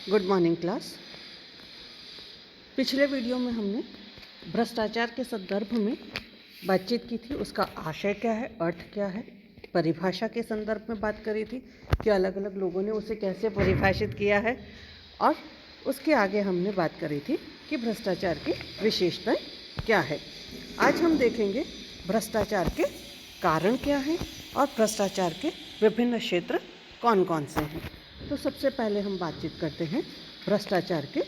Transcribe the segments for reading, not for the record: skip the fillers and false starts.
Good morning class. पिछले video में हमने भ्रष्टाचार के संदर्भ में बातचीत की थी। उसका आशय क्या है, अर्थ क्या है, परिभाषा के संदर्भ में बात करी थी कि अलग अलग लोगों ने उसे कैसे परिभाषित किया है, और उसके आगे हमने बात करी थी कि भ्रष्टाचार की विशेषताएं क्या है। आज हम देखेंगे भ्रष्टाचार के कारण क्या हैं और भ्रष्टाचार के विभिन्न क्षेत्र कौन कौन से हैं। तो सबसे पहले हम बातचीत करते हैं भ्रष्टाचार के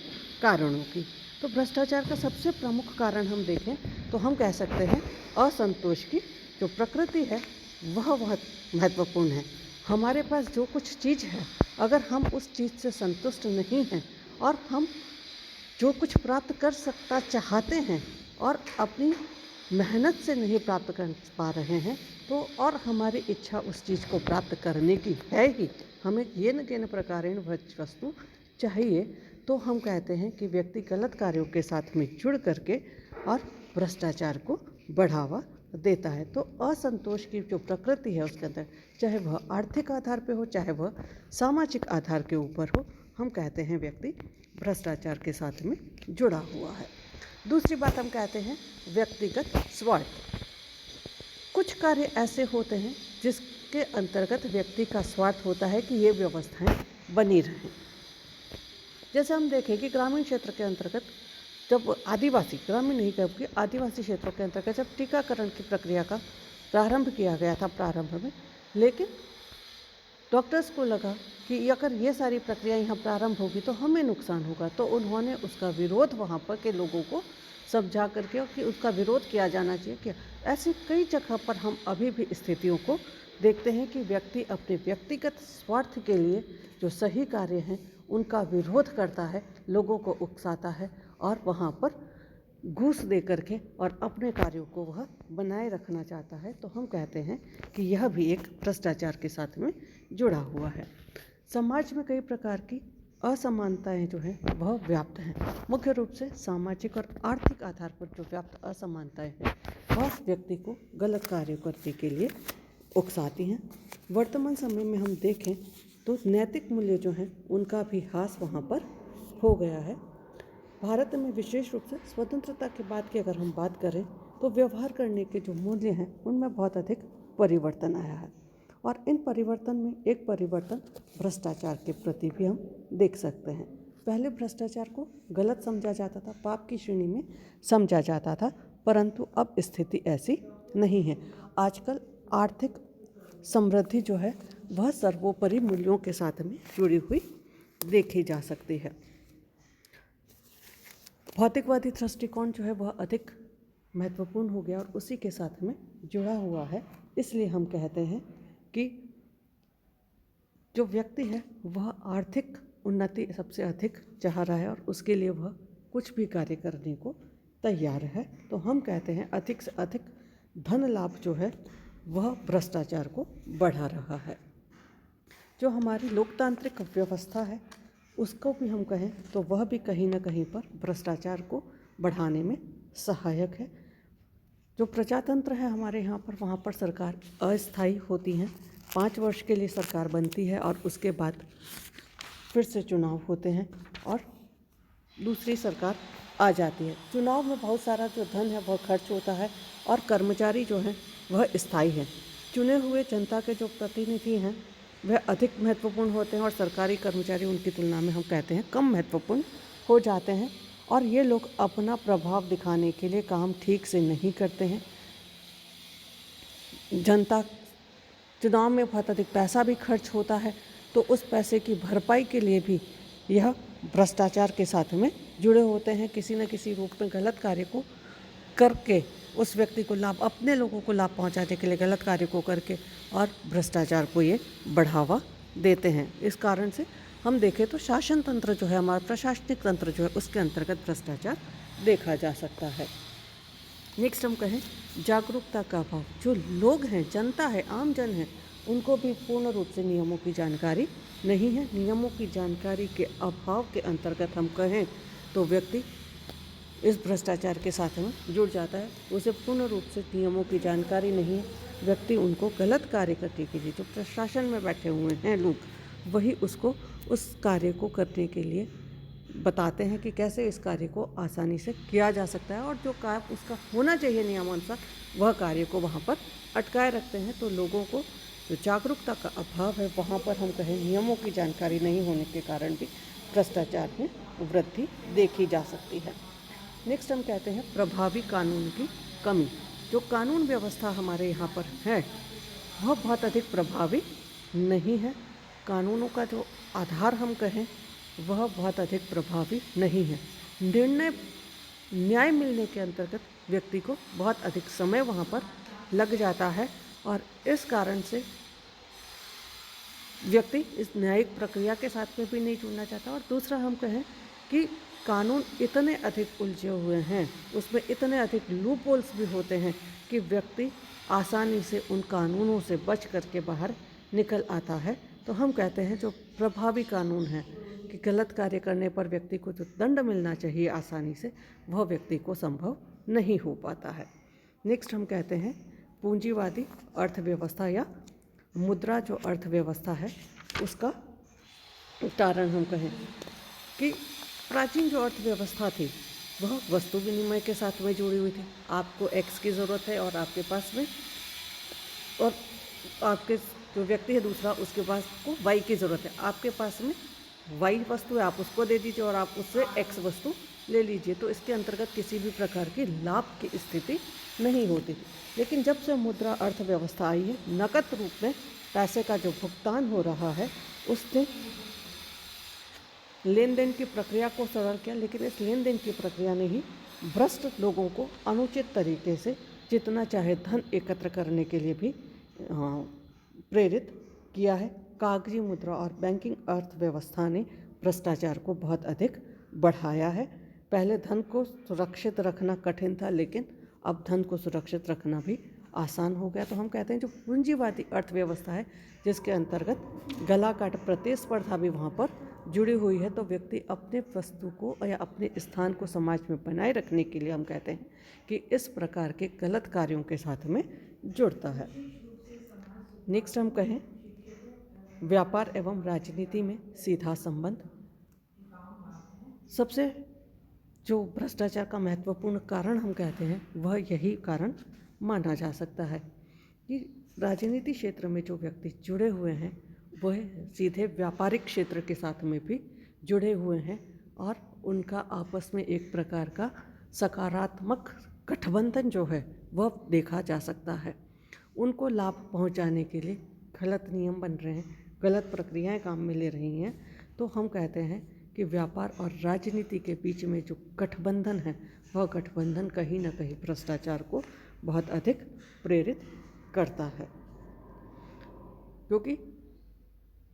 कारणों की। तो भ्रष्टाचार का सबसे प्रमुख कारण हम देखें तो हम कह सकते हैं असंतोष की जो प्रकृति है वह बहुत महत्वपूर्ण है। हमारे पास जो कुछ चीज़ है, अगर हम उस चीज़ से संतुष्ट नहीं हैं और हम जो कुछ प्राप्त कर सकता चाहते हैं और अपनी मेहनत से नहीं प्राप्त कर पा रहे हैं, तो और हमारी इच्छा उस चीज़ को प्राप्त करने की है ही, हमें येन केन प्रकारेण वस्तु चाहिए, तो हम कहते हैं कि व्यक्ति गलत कार्यों के साथ में जुड़ करके और भ्रष्टाचार को बढ़ावा देता है। तो असंतोष की जो प्रकृति है उसके अंदर, चाहे वह आर्थिक आधार पे हो, चाहे वह सामाजिक आधार के ऊपर हो, हम कहते हैं व्यक्ति भ्रष्टाचार के साथ में जुड़ा हुआ है। दूसरी बात हम कहते हैं व्यक्तिगत स्वार्थ। कुछ कार्य ऐसे होते हैं जिसके अंतर्गत व्यक्ति का स्वार्थ होता है कि ये व्यवस्थाएं बनी रहें। जैसे हम देखें कि ग्रामीण क्षेत्र के अंतर्गत जब आदिवासी, ग्रामीण नहीं कहेंगे, आदिवासी क्षेत्रों के अंतर्गत जब टीकाकरण की प्रक्रिया का प्रारंभ किया गया था प्रारंभ में, लेकिन डॉक्टर्स को लगा कि अगर ये सारी प्रक्रिया यहाँ प्रारंभ होगी तो हमें नुकसान होगा, तो उन्होंने उसका विरोध वहाँ पर के लोगों को समझा करके और कि उसका विरोध किया जाना चाहिए। क्या ऐसी कई जगह पर हम अभी भी स्थितियों को देखते हैं कि व्यक्ति अपने व्यक्तिगत स्वार्थ के लिए जो सही कार्य हैं उनका विरोध करता है, लोगों को उकसाता है और वहाँ पर घूस दे करके और अपने कार्यों को वह बनाए रखना चाहता है। तो हम कहते हैं कि यह भी एक भ्रष्टाचार के साथ में जुड़ा हुआ है। समाज में कई प्रकार की असमानताएं जो हैं वह व्याप्त हैं। मुख्य रूप से सामाजिक और आर्थिक आधार पर जो व्याप्त असमानताएं हैं वह व्यक्ति को गलत कार्य करने के लिए उकसाती हैं। वर्तमान समय में हम देखें तो नैतिक मूल्य जो हैं उनका भी ह्रास वहाँ पर हो गया है। भारत में विशेष रूप से स्वतंत्रता के बाद की अगर हम बात करें तो व्यवहार करने के जो मूल्य हैं उनमें बहुत अधिक परिवर्तन आया है, और इन परिवर्तन में एक परिवर्तन भ्रष्टाचार के प्रति भी हम देख सकते हैं। पहले भ्रष्टाचार को गलत समझा जाता था, पाप की श्रेणी में समझा जाता था, परंतु अब स्थिति ऐसी नहीं है। आजकल आर्थिक समृद्धि जो है वह सर्वोपरि मूल्यों के साथ में जुड़ी हुई देखी जा सकती है। भौतिकवादी दृष्टिकोण जो है वह अधिक महत्वपूर्ण हो गया और उसी के साथ में जुड़ा हुआ है। इसलिए हम कहते हैं कि जो व्यक्ति है वह आर्थिक उन्नति सबसे अधिक चाह रहा है और उसके लिए वह कुछ भी कार्य करने को तैयार है। तो हम कहते हैं अधिक से अधिक धन लाभ जो है वह भ्रष्टाचार को बढ़ा रहा है। जो हमारी लोकतांत्रिक व्यवस्था है उसको भी हम कहें तो वह भी कहीं ना कहीं पर भ्रष्टाचार को बढ़ाने में सहायक है। जो प्रजातंत्र है हमारे यहाँ पर, वहाँ पर सरकार अस्थायी होती हैं। 5 वर्ष के लिए सरकार बनती है और उसके बाद फिर से चुनाव होते हैं और दूसरी सरकार आ जाती है। चुनाव में बहुत सारा जो धन है वह खर्च होता है और कर्मचारी जो हैं वह स्थायी हैं। चुने हुए जनता के जो प्रतिनिधि हैं वह अधिक महत्वपूर्ण होते हैं और सरकारी कर्मचारी उनकी तुलना में हम कहते हैं कम महत्वपूर्ण हो जाते हैं, और ये लोग अपना प्रभाव दिखाने के लिए काम ठीक से नहीं करते हैं। जनता चुनाव में बहुत अधिक पैसा भी खर्च होता है, तो उस पैसे की भरपाई के लिए भी यह भ्रष्टाचार के साथ में जुड़े होते हैं। किसी न किसी रूप में गलत कार्य को करके उस व्यक्ति को लाभ, अपने लोगों को लाभ पहुंचाने के लिए गलत कार्य को करके और भ्रष्टाचार को ये बढ़ावा देते हैं। इस कारण से हम देखें तो शासन तंत्र जो है, हमारा प्रशासनिक तंत्र जो है, उसके अंतर्गत भ्रष्टाचार देखा जा सकता है। नेक्स्ट हम कहें जागरूकता का अभाव। जो लोग हैं, जनता है, आम जन है, उनको भी पूर्ण रूप से नियमों की जानकारी नहीं है। नियमों की जानकारी के अभाव के अंतर्गत हम कहें तो व्यक्ति इस भ्रष्टाचार के साथ में जुड़ जाता है। उसे पूर्ण रूप से नियमों की जानकारी नहीं है, व्यक्ति उनको गलत कार्य करने के लिए, जो प्रशासन में बैठे हुए हैं लोग, वही उसको उस कार्य को करने के लिए बताते हैं कि कैसे इस कार्य को आसानी से किया जा सकता है, और जो कार्य उसका होना चाहिए नियमानुसार वह कार्य को वहाँ पर अटकाए रखते हैं। तो लोगों को जो जागरूकता का अभाव है, वहाँ पर हम कहें नियमों की जानकारी नहीं होने के कारण भी भ्रष्टाचार में वृद्धि देखी जा सकती है। नेक्स्ट हम कहते हैं प्रभावी कानून की कमी। जो कानून व्यवस्था हमारे यहाँ पर है वह बहुत अधिक प्रभावी नहीं है। कानूनों का जो आधार हम कहें वह बहुत अधिक प्रभावी नहीं है। न्याय मिलने के अंतर्गत व्यक्ति को बहुत अधिक समय वहाँ पर लग जाता है, और इस कारण से व्यक्ति इस न्यायिक प्रक्रिया के साथ में भी नहीं जुड़ना चाहता। और दूसरा हम कहें कि कानून इतने अधिक उलझे हुए हैं, उसमें इतने अधिक लूप होल्स भी होते हैं कि व्यक्ति आसानी से उन कानूनों से बच करके बाहर निकल आता है। तो हम कहते हैं जो प्रभावी कानून है कि गलत कार्य करने पर व्यक्ति को जो दंड मिलना चाहिए आसानी से, वह व्यक्ति को संभव नहीं हो पाता है। नेक्स्ट हम कहते हैं पूंजीवादी अर्थव्यवस्था या मुद्रा जो अर्थव्यवस्था है उसका कारण हम कहें कि प्राचीन जो अर्थव्यवस्था थी वह वस्तु विनिमय के साथ में जुड़ी हुई थी। आपको एक्स की ज़रूरत है और आपके पास में, और आपके जो व्यक्ति है दूसरा उसके पास को वाई की ज़रूरत है, आपके पास में वाई वस्तु है, आप उसको दे दीजिए और आप उससे एक्स वस्तु ले लीजिए। तो इसके अंतर्गत किसी भी प्रकार की लाभ की स्थिति नहीं होती थी। लेकिन जब से मुद्रा अर्थव्यवस्था आई है, नकद रूप में पैसे का जो भुगतान हो रहा है उसने लेन देन की प्रक्रिया को सरल किया। लेकिन इस लेन देन की प्रक्रिया ने ही भ्रष्ट लोगों को अनुचित तरीके से जितना चाहे धन एकत्र करने के लिए भी प्रेरित किया है। कागजी मुद्रा और बैंकिंग अर्थव्यवस्था ने भ्रष्टाचार को बहुत अधिक बढ़ाया है। पहले धन को सुरक्षित रखना कठिन था, लेकिन अब धन को सुरक्षित रखना भी आसान हो गया। तो हम कहते हैं जो पूंजीवादी अर्थव्यवस्था है जिसके अंतर्गत गला काट प्रतिस्पर्धा भी वहाँ पर जुड़ी हुई है, तो व्यक्ति अपने वस्तु को या अपने स्थान को समाज में बनाए रखने के लिए हम कहते हैं कि इस प्रकार के गलत कार्यों के साथ में जुड़ता है। नेक्स्ट हम कहें व्यापार एवं राजनीति में सीधा संबंध। सबसे जो भ्रष्टाचार का महत्वपूर्ण कारण हम कहते हैं वह यही कारण माना जा सकता है कि राजनीति क्षेत्र में जो व्यक्ति जुड़े हुए हैं वह सीधे व्यापारिक क्षेत्र के साथ में भी जुड़े हुए हैं, और उनका आपस में एक प्रकार का सकारात्मक गठबंधन जो है वह देखा जा सकता है। उनको लाभ पहुंचाने के लिए गलत नियम बन रहे हैं, गलत प्रक्रियाएं काम में ले रही हैं। तो हम कहते हैं कि व्यापार और राजनीति के बीच में जो गठबंधन है वह गठबंधन कहीं ना कहीं भ्रष्टाचार को बहुत अधिक प्रेरित करता है। क्योंकि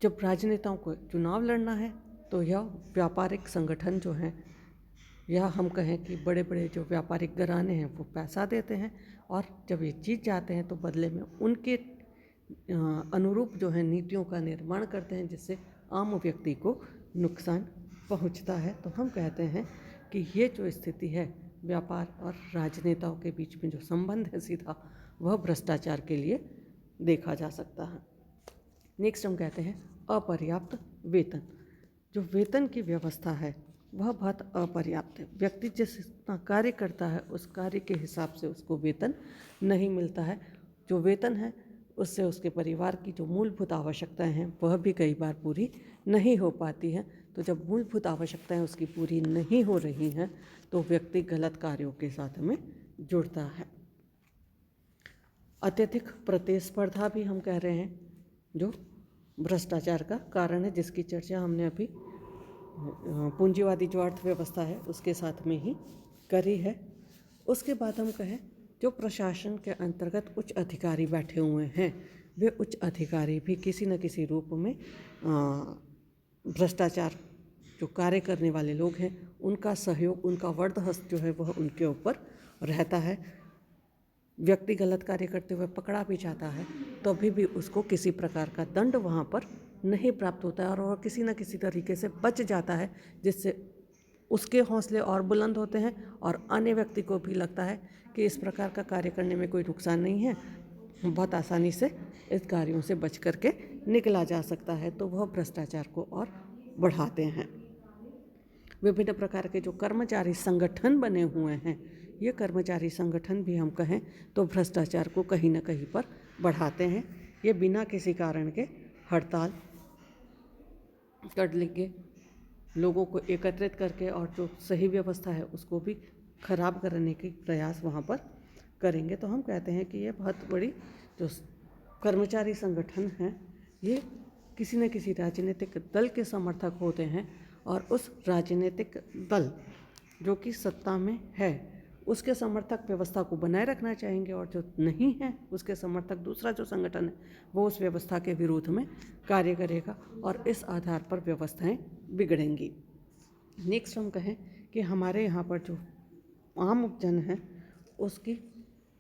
जब राजनेताओं को चुनाव लड़ना है तो यह व्यापारिक संगठन जो हैं, या हम कहें कि बड़े बड़े जो व्यापारिक घराने हैं वो पैसा देते हैं, और जब ये जीत जाते हैं तो बदले में उनके अनुरूप जो है नीतियों का निर्माण करते हैं, जिससे आम व्यक्ति को नुकसान पहुंचता है। तो हम कहते हैं कि ये जो स्थिति है व्यापार और राजनेताओं के बीच में जो संबंध है सीधा, वह भ्रष्टाचार के लिए देखा जा सकता है। नेक्स्ट हम कहते हैं अपर्याप्त वेतन। जो वेतन की व्यवस्था है वह बहुत अपर्याप्त है। व्यक्ति जितना कार्य करता है उस कार्य के हिसाब से उसको वेतन नहीं मिलता है। जो वेतन है उससे उसके परिवार की जो मूलभूत आवश्यकताएं हैं वह भी कई बार पूरी नहीं हो पाती हैं। तो जब मूलभूत आवश्यकताएं उसकी पूरी नहीं हो रही हैं तो व्यक्ति गलत कार्यों के साथ में जुड़ता है। अत्यधिक प्रतिस्पर्धा भी हम कह रहे हैं जो भ्रष्टाचार का कारण है, जिसकी चर्चा हमने अभी पूंजीवादी जो अर्थव्यवस्था है उसके साथ में ही करी है। उसके बाद हम कहें जो प्रशासन के अंतर्गत उच्च अधिकारी बैठे हुए हैं, वे उच्च अधिकारी भी किसी न किसी रूप में भ्रष्टाचार जो कार्य करने वाले लोग हैं उनका सहयोग, उनका वर्दहस्त जो है वह उनके ऊपर रहता है। व्यक्ति गलत कार्य करते हुए पकड़ा भी जाता है तो भी उसको किसी प्रकार का दंड वहाँ पर नहीं प्राप्त होता है, और वह किसी न किसी तरीके से बच जाता है, जिससे उसके हौसले और बुलंद होते हैं और अन्य व्यक्ति को भी लगता है कि इस प्रकार का कार्य करने में कोई नुकसान नहीं है, बहुत आसानी से इस कार्यों से बच करके निकला जा सकता है। तो वह भ्रष्टाचार को और बढ़ाते हैं। विभिन्न प्रकार के जो कर्मचारी संगठन बने हुए हैं, ये कर्मचारी संगठन भी हम कहें तो भ्रष्टाचार को कहीं ना कहीं पर बढ़ाते हैं। ये बिना किसी कारण के हड़ताल कर लेंगे, लोगों को एकत्रित करके और जो सही व्यवस्था है उसको भी खराब करने के प्रयास वहाँ पर करेंगे। तो हम कहते हैं कि ये बहुत बड़ी जो कर्मचारी संगठन हैं, ये किसी न किसी राजनीतिक दल के समर्थक होते हैं और उस राजनीतिक दल जो कि सत्ता में है उसके समर्थक व्यवस्था को बनाए रखना चाहेंगे, और जो नहीं है उसके समर्थक दूसरा जो संगठन है वो उस व्यवस्था के विरोध में कार्य करेगा और इस आधार पर व्यवस्थाएं बिगड़ेंगी। नेक्स्ट हम कहें कि हमारे यहाँ पर जो आम जन है उसकी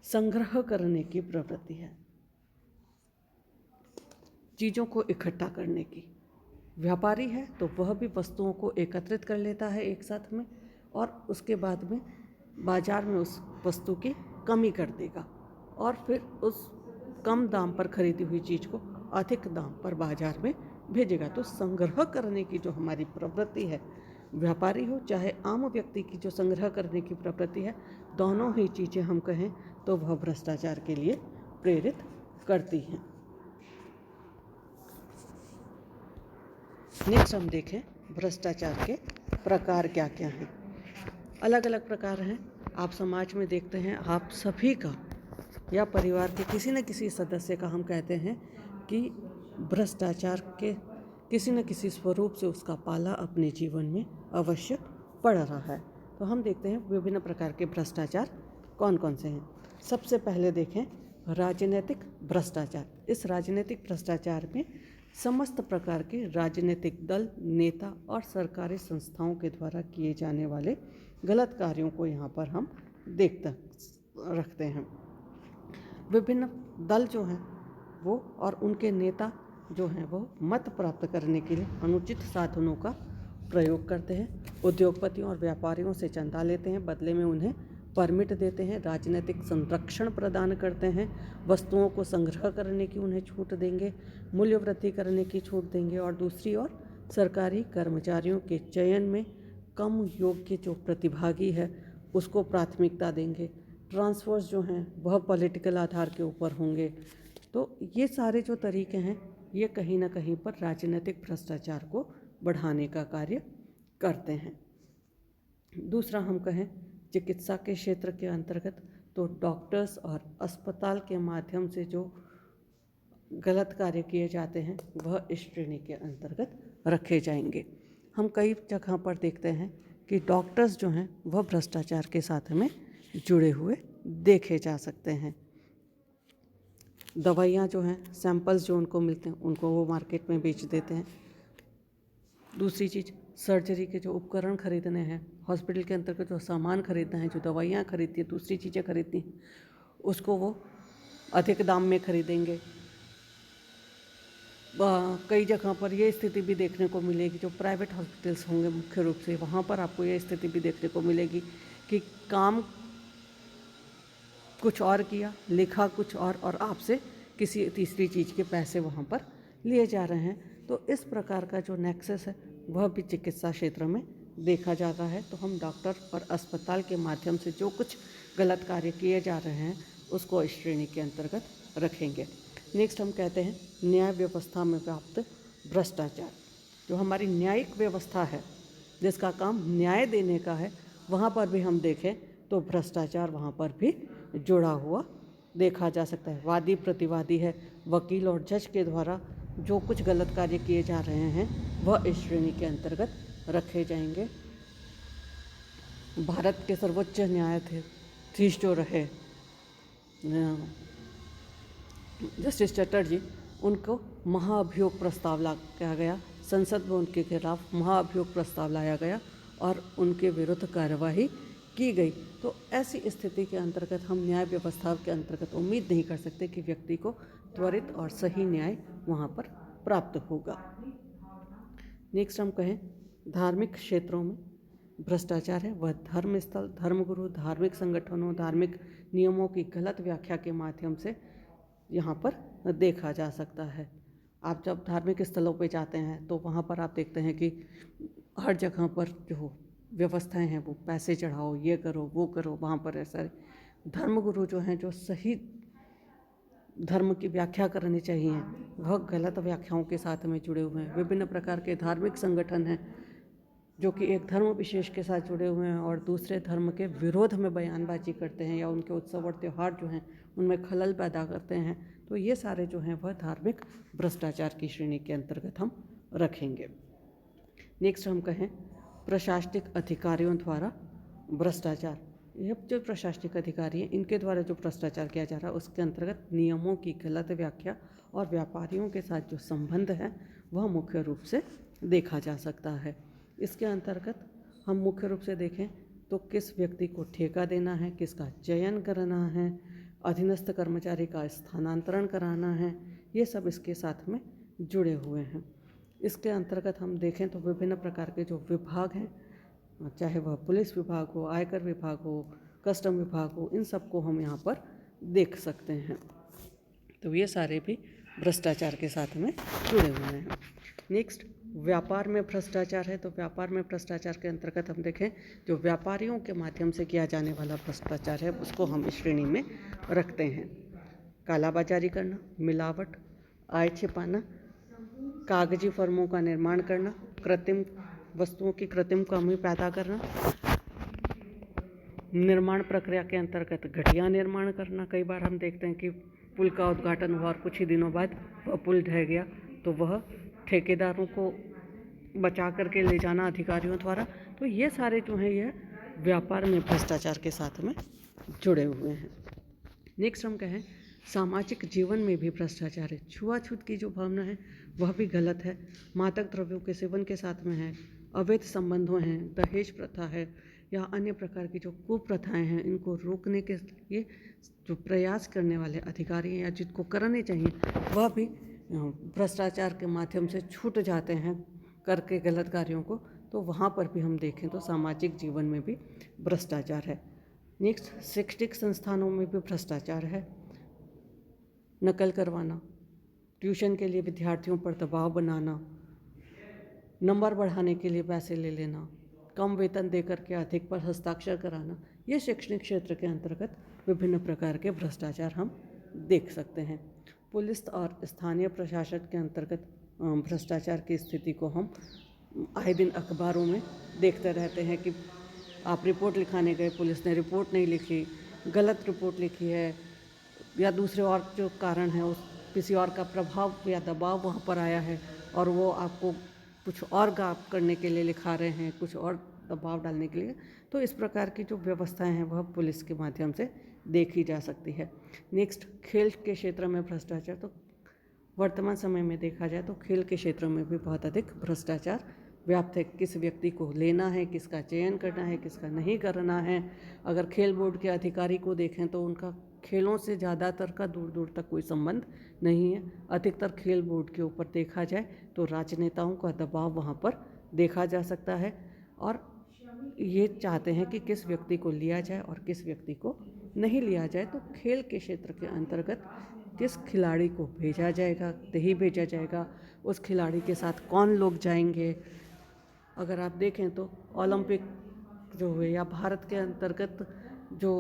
संग्रह करने की प्रवृत्ति है, चीज़ों को इकट्ठा करने की। व्यापारी है तो वह भी वस्तुओं को एकत्रित कर लेता है एक साथ में और उसके बाद में बाजार में उस वस्तु की कमी कर देगा और फिर उस कम दाम पर खरीदी हुई चीज़ को अधिक दाम पर बाजार में भेजेगा। तो संग्रह करने की जो हमारी प्रवृत्ति है, व्यापारी हो चाहे आम व्यक्ति की जो संग्रह करने की प्रवृत्ति है, दोनों ही चीज़ें हम कहें तो वह भ्रष्टाचार के लिए प्रेरित करती हैं। नेक्स्ट हम देखें भ्रष्टाचार के प्रकार क्या क्या हैं। अलग अलग प्रकार हैं। आप समाज में देखते हैं, आप सभी का या परिवार के किसी न किसी सदस्य का हम कहते हैं कि भ्रष्टाचार के किसी न किसी स्वरूप से उसका पाला अपने जीवन में अवश्य पड़ रहा है। तो हम देखते हैं विभिन्न प्रकार के भ्रष्टाचार कौन कौन से हैं। सबसे पहले देखें राजनीतिक भ्रष्टाचार। इस राजनीतिक भ्रष्टाचार में समस्त प्रकार के राजनीतिक दल, नेता और सरकारी संस्थाओं के द्वारा किए जाने वाले गलत कार्यों को यहाँ पर हम रखते हैं। विभिन्न दल जो हैं वो और उनके नेता जो हैं वो मत प्राप्त करने के लिए अनुचित साधनों का प्रयोग करते हैं। उद्योगपतियों और व्यापारियों से चंदा लेते हैं, बदले में उन्हें परमिट देते हैं, राजनीतिक संरक्षण प्रदान करते हैं, वस्तुओं को संग्रह करने की उन्हें छूट देंगे, मूल्य वृद्धि करने की छूट देंगे और दूसरी ओर सरकारी कर्मचारियों के चयन में कम योग्य जो प्रतिभागी है उसको प्राथमिकता देंगे। ट्रांसफर्स जो हैं वह पॉलिटिकल आधार के ऊपर होंगे। तो ये सारे जो तरीके हैं ये कहीं ना कहीं पर राजनीतिक भ्रष्टाचार को बढ़ाने का कार्य करते हैं। दूसरा हम कहें चिकित्सा के क्षेत्र के अंतर्गत तो डॉक्टर्स और अस्पताल के माध्यम से जो गलत कार्य किए जाते हैं वह इस श्रेणी के अंतर्गत रखे जाएंगे। हम कई जगह पर देखते हैं कि डॉक्टर्स जो हैं वह भ्रष्टाचार के साथ में जुड़े हुए देखे जा सकते हैं। दवाइयाँ जो हैं, सैंपल्स जो उनको मिलते हैं उनको वो मार्केट में बेच देते हैं। दूसरी चीज़ सर्जरी के जो उपकरण खरीदने हैं, हॉस्पिटल के अंतर्गत जो सामान खरीदना है, जो दवाइयाँ खरीदती हैं, दूसरी चीज़ें खरीदती हैं, उसको वो अधिक दाम में खरीदेंगे। कई जगह पर ये स्थिति भी देखने को मिलेगी, जो प्राइवेट हॉस्पिटल्स होंगे मुख्य रूप से, वहाँ पर आपको ये स्थिति भी देखने को मिलेगी कि काम कुछ और किया, लिखा कुछ और आपसे किसी तीसरी चीज़ के पैसे वहाँ पर लिए जा रहे हैं। तो इस प्रकार का जो नेक्सस है वह भी चिकित्सा क्षेत्र में देखा जाता है। तो हम डॉक्टर और अस्पताल के माध्यम से जो कुछ गलत कार्य किए जा रहे हैं उसको इस श्रेणी के अंतर्गत रखेंगे। नेक्स्ट हम कहते हैं न्याय व्यवस्था में व्याप्त भ्रष्टाचार। जो हमारी न्यायिक व्यवस्था है जिसका काम न्याय देने का है, वहाँ पर भी हम देखें तो भ्रष्टाचार वहाँ पर भी जुड़ा हुआ देखा जा सकता है। वादी प्रतिवादी है, वकील और जज के द्वारा जो कुछ गलत कार्य किए जा रहे हैं वह इस श्रेणी के अंतर्गत रखे जाएंगे। भारत के सर्वोच्च न्यायाधीश जो रहे जस्टिस चटर्जी, उनको महाअभियोग प्रस्ताव लाया गया, संसद में उनके खिलाफ महाअभियोग प्रस्ताव लाया गया और उनके विरुद्ध कार्यवाही की गई। तो ऐसी स्थिति के अंतर्गत हम न्याय व्यवस्था के अंतर्गत उम्मीद नहीं कर सकते कि व्यक्ति को त्वरित और सही न्याय वहाँ पर प्राप्त होगा। नेक्स्ट हम कहें धार्मिक क्षेत्रों में भ्रष्टाचार है, वह धर्म स्थल, धर्मगुरु, धार्मिक संगठनों, धार्मिक नियमों की गलत व्याख्या के माध्यम से यहाँ पर देखा जा सकता है। आप जब धार्मिक स्थलों पे जाते हैं तो वहाँ पर आप देखते हैं कि हर जगह पर जो व्यवस्थाएं हैं वो पैसे चढ़ाओ, ये करो, वो करो। वहाँ पर ऐसा धर्मगुरु जो हैं, जो सही धर्म की व्याख्या करनी चाहिए, वह गलत व्याख्याओं के साथ में जुड़े हुए हैं। विभिन्न प्रकार के धार्मिक संगठन हैं जो कि एक धर्म विशेष के साथ जुड़े हुए हैं और दूसरे धर्म के विरोध में बयानबाजी करते हैं या उनके उत्सव और त्यौहार जो हैं उनमें खलल पैदा करते हैं। तो ये सारे जो हैं वह धार्मिक भ्रष्टाचार की श्रेणी के अंतर्गत हम रखेंगे। नेक्स्ट हम कहें प्रशासनिक अधिकारियों द्वारा भ्रष्टाचार। यह जो प्रशासनिक अधिकारी हैं इनके द्वारा जो भ्रष्टाचार किया जा रहा है उसके अंतर्गत नियमों की गलत व्याख्या और व्यापारियों के साथ जो संबंध है वह मुख्य रूप से देखा जा सकता है। इसके अंतर्गत हम मुख्य रूप से देखें तो किस व्यक्ति को ठेका देना है, किसका चयन करना है, अधीनस्थ कर्मचारी का स्थानांतरण कराना है, ये सब इसके साथ में जुड़े हुए हैं। इसके अंतर्गत हम देखें तो विभिन्न प्रकार के जो विभाग हैं, चाहे वह पुलिस विभाग हो, आयकर विभाग हो, कस्टम विभाग हो, इन सबको हम यहाँ पर देख सकते हैं। तो ये सारे भी भ्रष्टाचार के साथ में जुड़े हुए हैं। नेक्स्ट व्यापार में भ्रष्टाचार है। तो व्यापार में भ्रष्टाचार के अंतर्गत हम देखें जो व्यापारियों के माध्यम से किया जाने वाला भ्रष्टाचार है उसको हम इस श्रेणी में रखते हैं। कालाबाजारी करना, मिलावट, आय छिपाना, कागजी फर्मों का निर्माण करना, कृत्रिम वस्तुओं की कृत्रिम कमी पैदा करना, निर्माण प्रक्रिया के अंतर्गत घटिया निर्माण करना। कई बार हम देखते हैं कि पुल का उद्घाटन हुआ और कुछ ही दिनों बाद वह पुल ढह गया, तो वह ठेकेदारों को बचा करके ले जाना अधिकारियों द्वारा। तो ये सारे जो हैं ये व्यापार में भ्रष्टाचार के साथ में जुड़े हुए हैं। नेक्स्ट हम कहें सामाजिक जीवन में भी भ्रष्टाचार है। छुआछूत की जो भावना है वह भी गलत है। मादक द्रव्यों के सेवन के साथ में है, अवैध संबंधों हैं, दहेज प्रथा है या अन्य प्रकार की जो कुप्रथाएं हैं, इनको रोकने के लिए जो प्रयास करने वाले अधिकारी हैं या जिनको करने चाहिए वह भी भ्रष्टाचार के माध्यम से छूट जाते हैं करके गलत कार्यों को। तो वहाँ पर भी हम देखें तो सामाजिक जीवन में भी भ्रष्टाचार है। नेक्स्ट शैक्षणिक संस्थानों में भी भ्रष्टाचार है। नकल करवाना, ट्यूशन के लिए विद्यार्थियों पर दबाव बनाना, नंबर बढ़ाने के लिए पैसे ले लेना, कम वेतन देकर के अधिक पर हस्ताक्षर कराना, ये शैक्षणिक क्षेत्र के अंतर्गत विभिन्न प्रकार के भ्रष्टाचार हम देख सकते हैं। पुलिस और स्थानीय प्रशासन के अंतर्गत भ्रष्टाचार की स्थिति को हम आए दिन अखबारों में देखते रहते हैं कि आप रिपोर्ट लिखाने गए, पुलिस ने रिपोर्ट नहीं लिखी, गलत रिपोर्ट लिखी है या दूसरे और जो कारण है उस किसी और का प्रभाव या दबाव वहाँ पर आया है और वो आपको कुछ और गाप करने के लिए लिखा रहे हैं, कुछ और दबाव डालने के लिए। तो इस प्रकार की जो व्यवस्थाएं हैं वह पुलिस के माध्यम से देखी जा सकती है। नेक्स्ट खेल के क्षेत्र में भ्रष्टाचार। तो वर्तमान समय में देखा जाए तो खेल के क्षेत्र में भी बहुत अधिक भ्रष्टाचार व्याप्त है। किस व्यक्ति को लेना है, किसका चयन करना है, किसका नहीं करना है। अगर खेल बोर्ड के अधिकारी को देखें तो उनका खेलों से ज़्यादातर का दूर दूर तक कोई संबंध नहीं है। अधिकतर खेल बोर्ड के ऊपर देखा जाए तो राजनेताओं का दबाव वहाँ पर देखा जा सकता है और ये चाहते हैं कि किस व्यक्ति को लिया जाए और किस व्यक्ति को नहीं लिया जाए। तो खेल के क्षेत्र के अंतर्गत किस खिलाड़ी को भेजा जाएगा, नहीं भेजा जाएगा, उस खिलाड़ी के साथ कौन लोग जाएंगे। अगर आप देखें तो ओलंपिक जो हुए या भारत के अंतर्गत जो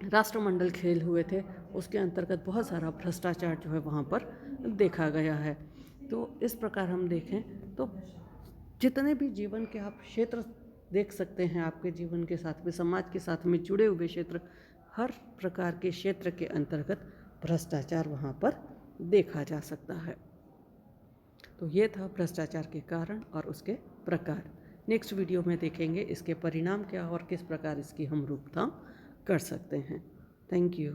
राष्ट्रमंडल खेल हुए थे उसके अंतर्गत बहुत सारा भ्रष्टाचार जो है वहाँ पर देखा गया है। तो इस प्रकार हम देखें तो जितने भी जीवन के आप क्षेत्र देख सकते हैं, आपके जीवन के साथ में, समाज के साथ में जुड़े हुए क्षेत्र, हर प्रकार के क्षेत्र के अंतर्गत भ्रष्टाचार वहाँ पर देखा जा सकता है। तो ये था भ्रष्टाचार के कारण और उसके प्रकार। नेक्स्ट वीडियो में देखेंगे इसके परिणाम क्या और किस प्रकार इसकी हम रोकथाम कर सकते हैं। Thank you.